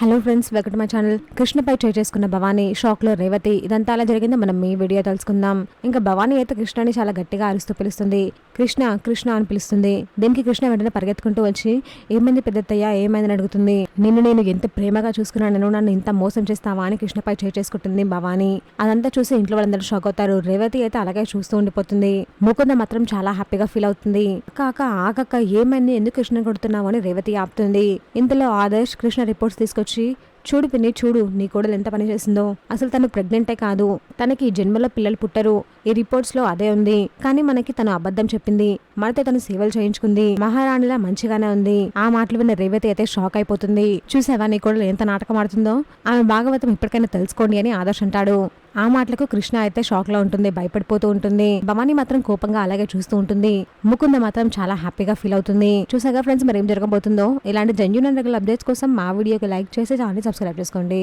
Hello friends, welcome to my channel. కృష్ణపై చేసుకున్న Bhavani shock లో రేవతి. ఇదంతా అలా జరిగిందో మనం ఈ వీడియో తెలుసుకుందాం. ఇంకా భవానీ అయితే కృష్ణని చాలా గట్టిగా అరుస్తూ పిలుస్తుంది. కృష్ణ కృష్ణ అని పిలుస్తుంది. దీనికి కృష్ణ వెంటనే పరిగెత్తుకుంటూ వచ్చి ఏమైంది పెద్దత్తయ్య, ఏమైందని అడుగుతుంది. నేను ఎంత ప్రేమగా చూసుకున్నాను, నన్ను ఇంత మోసం చేస్తావా అని కృష్ణపై చేసుకుంటుంది భవానీ. అదంతా చూసి ఇంట్లో వాళ్ళందరూ షాక్ అవుతారు. రేవతి అయితే అలాగే చూస్తూ ఉండిపోతుంది. ముకుంద మాత్రం చాలా హ్యాపీగా ఫీల్ అవుతుంది. ఆకక్క ఏమైంది, ఎందుకు కృష్ణ కొడుతున్నావు అని రేవతి ఆపుతుంది. ఇంతలో ఆదర్శ్ కృష్ణ రిపోర్ట్స్ తీసుకొచ్చి చూడు పిన్ని, చూడు నీ కోడలు ఎంత పని చేసిందో. అసలు తను ప్రెగ్నెంటే కాదు, తనకి ఈ జన్మలో పిల్లలు పుట్టరు. ఈ రిపోర్ట్స్ లో అదే ఉంది. కానీ మనకి తను అబద్ధం చెప్పింది. మనతో తను సేవలు చేయించుకుంది. మహారాణిలా మంచిగానే ఉంది. ఆ మాటలు విన్న రేవతి అయితే షాక్ అయిపోతుంది. చూసావా నీ కోడలు ఎంత నాటకం ఆడుతుందో, ఆమె భాగవతం ఇప్పటికైనా తెలుసుకోండి అని ఆదర్శ్ అంటాడు. ఆ మాటలకు కృష్ణ అయితే షాక్ లో ఉంటుంది, భయపడిపోతూ ఉంటుంది. భవానీ మాత్రం కోపంగా అలాగే చూస్తూ ఉంటుంది. ముకుంద మాత్రం చాలా హ్యాపీగా ఫీల్ అవుతుంది. చూసాగా ఫ్రెండ్స్, మరి ఏం జరగబోతుందో. ఇలాంటి జెన్యూన్ అండ్ రెగ్యులర్ అప్డేట్స్ కోసం మా వీడియోకి లైక్ చేసి ఛానల్ సబ్స్క్రైబ్ చేసుకోండి.